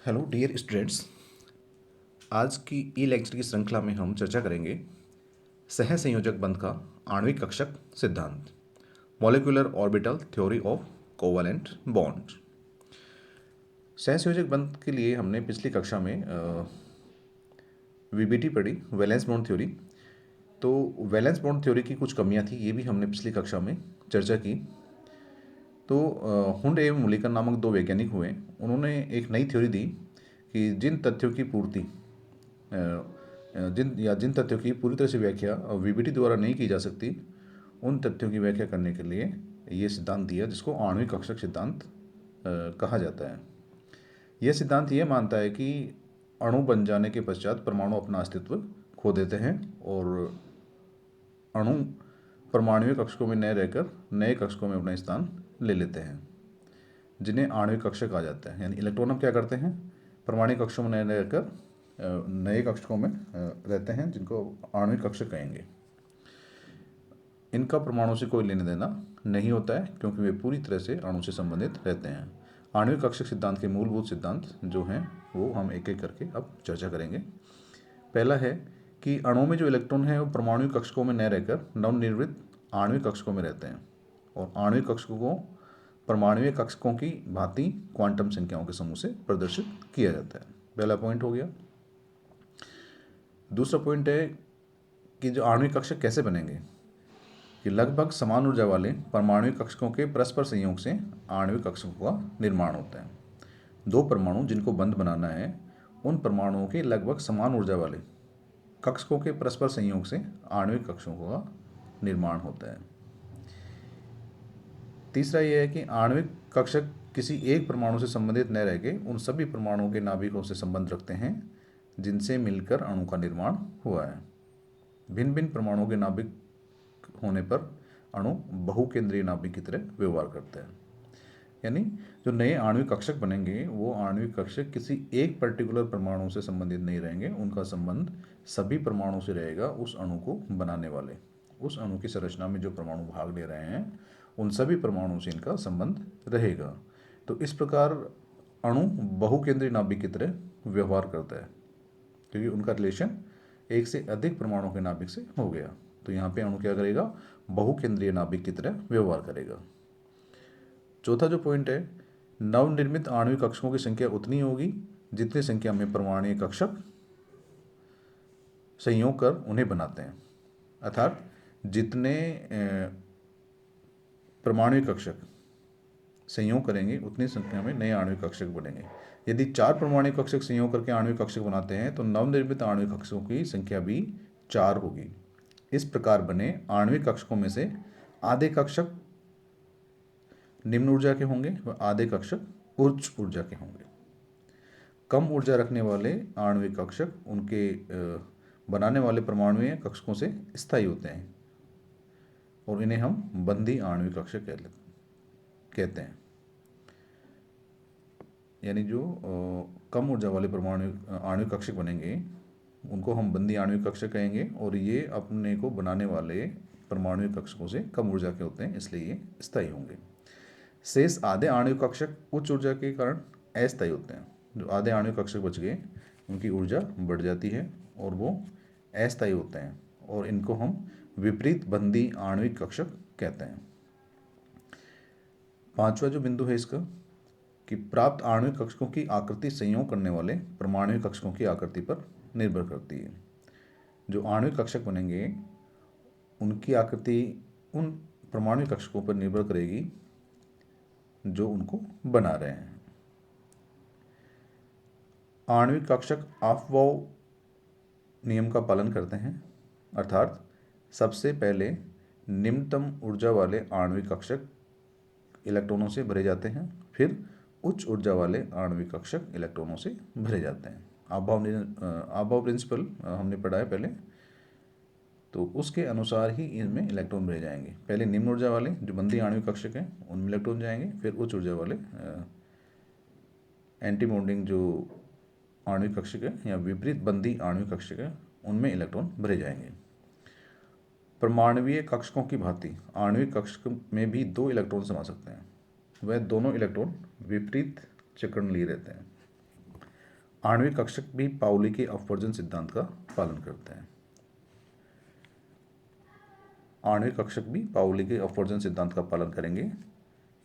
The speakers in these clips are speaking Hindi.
Hello dear students. आज की ई लेक्चर की श्रृंखला में हम चर्चा करेंगे सहसंयोजक बंध का आणविक कक्षक सिद्धांत, molecular orbital theory of covalent bond. सहसंयोजक बंध के लिए हमने पिछली कक्षा में वीबीटी पढ़ी, वैलेंस बॉन्ड थ्योरी। तो वैलेंस बॉन्ड थ्योरी की कुछ कमियां थी, ये भी हमने पिछली कक्षा में चर्चा की। तो हुंड एवं मुलिकन नामक दो वैज्ञानिक हुए, उन्होंने एक नई थ्योरी दी कि जिन तथ्यों की पूर्ति जिन तथ्यों की पूरी तरह से व्याख्या वीबीटी द्वारा नहीं की जा सकती, उन तथ्यों की व्याख्या करने के लिए ये सिद्धांत दिया, जिसको आणविक कक्षक सिद्धांत कहा जाता है। यह सिद्धांत ये मानता है कि अणु बन जाने के पश्चात परमाणु अपना अस्तित्व खो देते हैं और अणु परमाणुवीय कक्षकों में न रहकर नए कक्षकों में अपना स्थान ले लेते हैं, जिन्हें आणविक कक्षक कहा जाता है। यानी इलेक्ट्रॉन अब क्या करते हैं, परमाणु कक्षों में न रहकर नए कक्षकों में रहते हैं, जिनको आणविक कक्षक कहेंगे। इनका परमाणु से कोई लेने देना नहीं होता है, क्योंकि वे पूरी तरह से अणु से संबंधित रहते हैं। आणविक कक्षक सिद्धांत के मूलभूत सिद्धांत जो हैं वो हम एक एक करके अब चर्चा करेंगे। पहला है कि अणु में जो इलेक्ट्रॉन है वो परमाणु कक्षकों में न रहकर नवनिर्मित आणविक कक्षकों में रहते हैं, और आणविक कक्षकों को परमाणुवीय कक्षकों की भांति क्वांटम संख्याओं के समूह से प्रदर्शित किया जाता है। पहला पॉइंट हो गया। दूसरा पॉइंट है कि जो आणविक कक्षक कैसे बनेंगे, कि लगभग समान ऊर्जा वाले परमाणुविक कक्षकों के परस्पर संयोग से आणविक कक्षकों का निर्माण होता है। दो परमाणु जिनको बंध बनाना है, उन परमाणुओं के लगभग समान ऊर्जा वाले कक्षकों के परस्पर संयोग से आणविक कक्षकों का निर्माण होता है। तीसरा यह है कि आणविक कक्षक किसी एक परमाणु से संबंधित न रह के उन सभी परमाणुओं के नाभिकों से संबंध रखते हैं जिनसे मिलकर अणु का निर्माण हुआ है। भिन्न भिन्न परमाणुओं के नाभिक होने पर अणु बहुकेंद्रीय नाभिक की तरह व्यवहार करता है। यानी जो नए आणविक कक्षक बनेंगे, वो आणविक कक्षक किसी एक पर्टिकुलर परमाणु से संबंधित नहीं रहेंगे, उनका संबंध सभी परमाणु से रहेगा। उस अणु को बनाने वाले, उस अणु की संरचना में जो परमाणु भाग ले रहे हैं, उन सभी परमाणुओं से इनका संबंध रहेगा। तो इस प्रकार अणु बहुकेंद्रीय नाभिक की तरह व्यवहार करता है, क्योंकि उनका रिलेशन एक से अधिक परमाणु के नाभिक से हो गया। तो यहाँ पे अणु क्या करेगा, बहुकेंद्रीय नाभिक की तरह व्यवहार करेगा। चौथा जो पॉइंट है, नवनिर्मित आणविक कक्षकों की संख्या उतनी होगी जितनी संख्या में परमाणु कक्षक संयोग कर उन्हें बनाते हैं। अर्थात जितने परमाणु कक्षक संयोग करेंगे उतनी संख्या में नए आणविक कक्षक बनेंगे। यदि 4 परमाणु कक्षक संयोग करके आणविक कक्षक बनाते हैं, तो नवनिर्मित आणविक कक्षकों की संख्या भी 4 होगी। इस प्रकार बने आणविक कक्षकों में से आधे कक्षक निम्न ऊर्जा के होंगे व आधे कक्षक उच्च ऊर्जा के होंगे। कम ऊर्जा रखने वाले आणविक कक्षक उनके बनाने वाले परमाणुीय कक्षकों से स्थायी होते हैं, और इन्हें हम बंधी आणविक कक्षक कहते हैं। यानी जो कम ऊर्जा वाले परमाणु आणविक कक्षक बनेंगे, उनको हम बंधी आणविक कक्षक कहेंगे, और ये अपने को बनाने वाले परमाणु कक्षकों से कम ऊर्जा के होते हैं, इसलिए ये स्थायी होंगे। शेष आधे आणविक कक्षक उच्च ऊर्जा के कारण अस्थायी होते हैं। जो आधे आणविक कक्षक बच गए, उनकी ऊर्जा बढ़ जाती है और वो अस्थायी होते हैं, और इनको हम विपरीत बंधी आणविक कक्षक कहते हैं। पांचवा जो बिंदु है इसका, कि प्राप्त आणविक कक्षकों की आकृति संयोग करने वाले परमाणु कक्षकों की आकृति पर निर्भर करती है। जो आणविक कक्षक बनेंगे, उनकी आकृति उन परमाणु कक्षकों पर निर्भर करेगी जो उनको बना रहे हैं। आणविक कक्षक ऑफ-बाउ नियम का पालन करते हैं, अर्थात सबसे पहले निम्नतम ऊर्जा वाले आणविक कक्षक इलेक्ट्रॉनों से भरे जाते हैं, फिर उच्च ऊर्जा वाले आणविक कक्षक इलेक्ट्रॉनों से भरे जाते हैं। ऑफ-बाउ प्रिंसिपल हमने पढ़ा है पहले, तो उसके अनुसार ही इनमें इलेक्ट्रॉन भरे जाएंगे। पहले निम्न ऊर्जा वाले जो बंधी आणविक कक्षक हैं, उनमें इलेक्ट्रॉन जाएंगे, फिर उच्च ऊर्जा वाले एंटी बॉन्डिंग जो आणविक कक्षक है या विपरीत बंधी आणविक कक्षक है, उनमें इलेक्ट्रॉन भरे जाएंगे। परमाणुवीय कक्षकों की भांति आणविक कक्षक में भी 2 इलेक्ट्रॉन समा सकते हैं। वह दोनों इलेक्ट्रॉन विपरीत चक्रण लिए रहते हैं। आणविक कक्षक भी पाउली के अपवर्जन सिद्धांत का पालन करते हैं। आणविक कक्षक भी पाउली के अपवर्जन सिद्धांत का पालन करेंगे,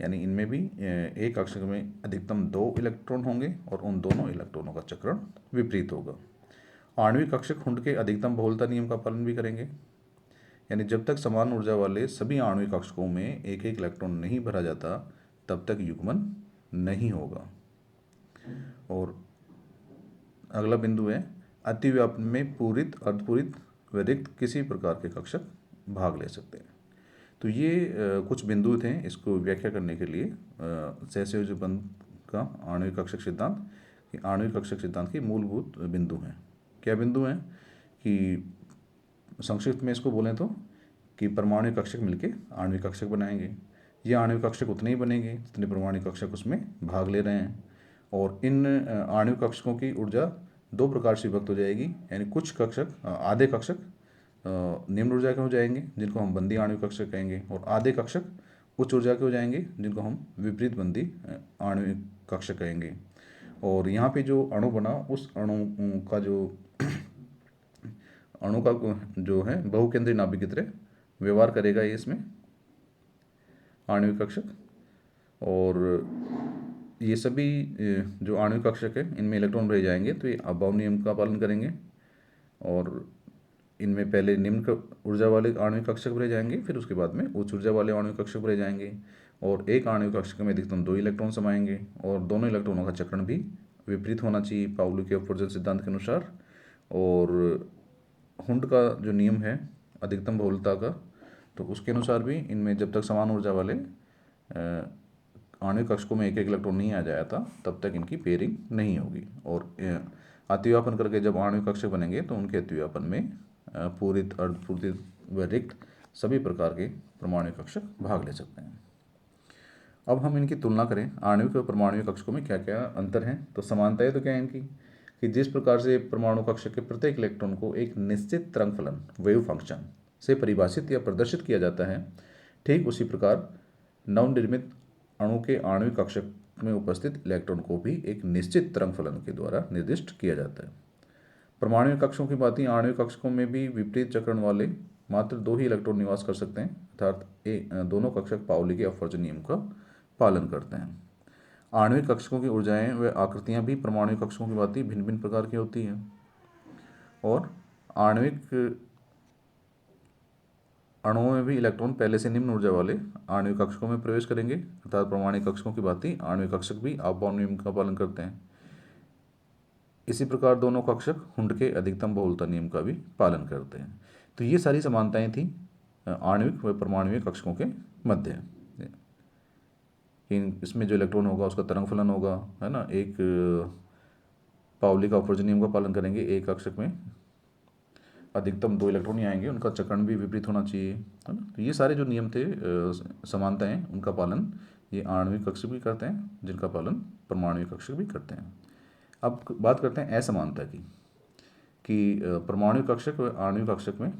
यानी इनमें भी एक कक्षक में अधिकतम 2 इलेक्ट्रॉन होंगे और उन दोनों इलेक्ट्रॉनों का चक्रण विपरीत होगा। आणविक कक्षक हुंड के अधिकतम बहुलता नियम का पालन भी करेंगे, यानी जब तक समान ऊर्जा वाले सभी आणविक कक्षकों में एक एक इलेक्ट्रॉन नहीं भरा जाता तब तक युग्मन नहीं होगा। और अगला बिंदु है अतिव्यापन में पूरित, अर्धपूरित व रिक्त किसी प्रकार के कक्षक भाग ले सकते हैं। तो ये कुछ बिंदु थे इसको व्याख्या करने के लिए सहसंयोजक बंध का आणविक कक्षक सिद्धांत। आणविक कक्षक सिद्धांत के मूलभूत बिंदु हैं। क्या बिंदु हैं कि संक्षिप्त में इसको बोलें तो कि परमाणु कक्षक मिलके आणविक कक्षक बनाएंगे। ये आणविक कक्षक उतने ही बनेंगे जितने परमाणु कक्षक उसमें भाग ले रहे हैं। और इन आणविक कक्षकों की ऊर्जा 2 प्रकार से विभक्त हो जाएगी, यानी कुछ कक्षक आधे कक्षक निम्न ऊर्जा के हो जाएंगे जिनको हम बंदी आणविक कक्षक कहेंगे, और आधे कक्षक उच्च ऊर्जा के हो जाएंगे जिनको हम विपरीत बंदी आणविक कक्षक कहेंगे। और यहाँ पे जो अणु बना उस अणु का जो है बहुकेंद्रीय नाभिक की तरह व्यवहार करेगा ये इसमें आणविक कक्षक। और ये सभी जो आणविक कक्षक है इनमें इलेक्ट्रॉन भरे जाएंगे तो ये अभाव नियम का पालन करेंगे, और इनमें पहले निम्न ऊर्जा वाले आणविक कक्षक भरे जाएंगे, फिर उसके बाद में उच्च ऊर्जा वाले आणविक कक्षक भरे जाएंगे। और एक आणविक कक्षक में अधिकतम 2 इलेक्ट्रॉन समाएंगे और दोनों इलेक्ट्रॉनों का चक्रण भी विपरीत होना चाहिए पाउली के अपवर्जन सिद्धांत के अनुसार। और हुंड का जो नियम है अधिकतम बहुलता का, तो उसके अनुसार भी इनमें जब तक समान ऊर्जा वाले आणविक कक्षकों में एक एक इलेक्ट्रॉन नहीं आ जाया था तब तक इनकी पेयरिंग नहीं होगी। और अतिव्यापन करके जब आणविक कक्षक बनेंगे तो उनके अतिव्यापन में पूरित, अर्धपूरित व रिक्त सभी प्रकार के परमाणु कक्षक भाग ले सकते हैं। अब हम इनकी तुलना करें आणविक और परमाणु कक्षकों में क्या क्या अंतर हैं। तो समानताएं तो क्या है इनकी कि जिस प्रकार से परमाणु कक्षक के प्रत्येक इलेक्ट्रॉन को एक निश्चित तरंग फलन वेव फंक्शन से परिभाषित या प्रदर्शित किया जाता है, ठीक उसी प्रकार नवनिर्मित अणु के आणविक कक्षक में उपस्थित इलेक्ट्रॉन को भी एक निश्चित तरंग फलन के द्वारा निर्दिष्ट किया जाता है। परमाणु कक्षकों की बात ही आणविक कक्षकों में भी विपरीत चक्रण वाले मात्र 2 ही इलेक्ट्रॉन निवास कर सकते हैं, अर्थात दोनों कक्षक पाउली के अपवर्जन नियम का पालन करते हैं। आणविक कक्षकों की ऊर्जाएं व आकृतियां भी परमाणु कक्षकों की बात ही भिन्न भिन्न प्रकार की होती हैं। और आणविक अणुओं में भी इलेक्ट्रॉन पहले से निम्न ऊर्जा वाले आणविक कक्षकों में प्रवेश करेंगे, अर्थात परमाणु कक्षकों की बात ही आणविक कक्षक भी अभाव नियम का पालन करते हैं। इसी प्रकार दोनों कक्षक हुंड के अधिकतम बहुलता नियम का भी पालन करते हैं। तो ये सारी समानताएं थी आणविक व परमाणु कक्षकों के मध्य। इसमें जो इलेक्ट्रॉन होगा उसका तरंग फलन होगा, है ना, एक पाउली का अपवर्जन नियम का पालन करेंगे, एक कक्षक में अधिकतम 2 इलेक्ट्रॉन ही आएंगे, उनका चक्रण भी विपरीत होना चाहिए, है ना। तो ये सारे जो नियम थे समानताएं उनका पालन ये आणविक कक्षक भी करते हैं जिनका पालन परमाणु कक्षक भी करते हैं। अब बात करते हैं असमानता की कि परमाणु कक्षक व आणविक कक्षक में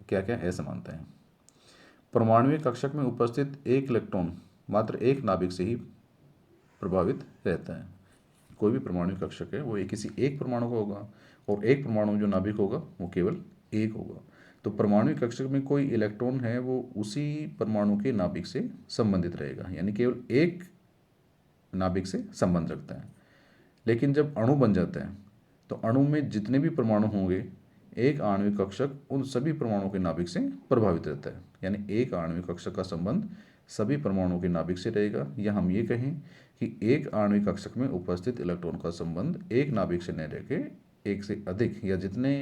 क्या क्या असमानता है। परमाणु कक्षक में उपस्थित एक इलेक्ट्रॉन मात्र एक नाभिक से ही प्रभावित रहता है। कोई भी परमाणु कक्षक है वो किसी एक परमाणु का होगा और एक परमाणु जो नाभिक होगा वो केवल एक होगा। तो परमाणु कक्षक में कोई इलेक्ट्रॉन है वो उसी परमाणु के नाभिक से संबंधित रहेगा, यानी केवल एक नाभिक से संबंध रखता है। लेकिन जब अणु बन जाता है तो अणु में जितने भी परमाणु होंगे एक आणविक कक्षक उन सभी परमाणुओं के नाभिक से प्रभावित रहता है, यानी एक आणविक कक्षक का संबंध सभी परमाणुओं के नाभिक से रहेगा। या हम ये कहें कि एक आणविक कक्षक में उपस्थित इलेक्ट्रॉन का संबंध एक नाभिक से न रह के एक से अधिक या जितने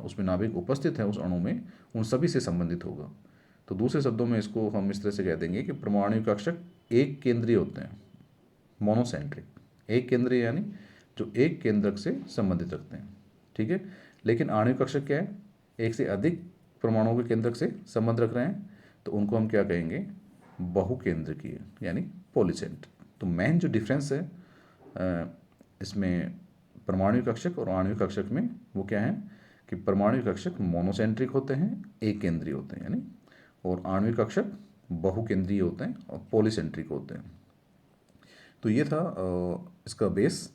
उसमें नाभिक उपस्थित हैं उस अणु में उन सभी से संबंधित होगा। तो दूसरे शब्दों में इसको हम इस तरह से कह देंगे कि परमाणु कक्षक एक केंद्रीय होते हैं, मोनोसेंट्रिक, एक केंद्रीय यानी जो एक केंद्रक से संबंधित रखते हैं, ठीक है। लेकिन आणविक कक्षक क्या है, एक से अधिक परमाणुओं के केंद्रक से संबंध रख रहे हैं, तो उनको हम क्या कहेंगे, बहुकेंद्रकीय यानी पॉलीसेंट्रिक। तो मेन जो डिफरेंस है इसमें परमाणु कक्षक और आणविक कक्षक में वो क्या है कि परमाणु कक्षक मोनोसेंट्रिक होते हैं, एक केंद्रीय होते हैं यानी, और आणविक कक्षक बहुकेंद्रीय होते हैं और पॉलीसेंट्रिक होते हैं। तो ये था इसका बेस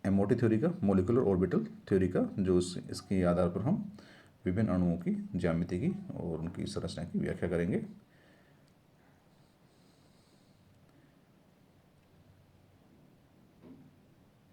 एमओटी थ्योरी का, मोलिकुलर ऑर्बिटल थ्योरी का, जो इसके आधार पर हम विभिन्न अणुओं की ज्यामिति की और उनकी संरचना की व्याख्या करेंगे।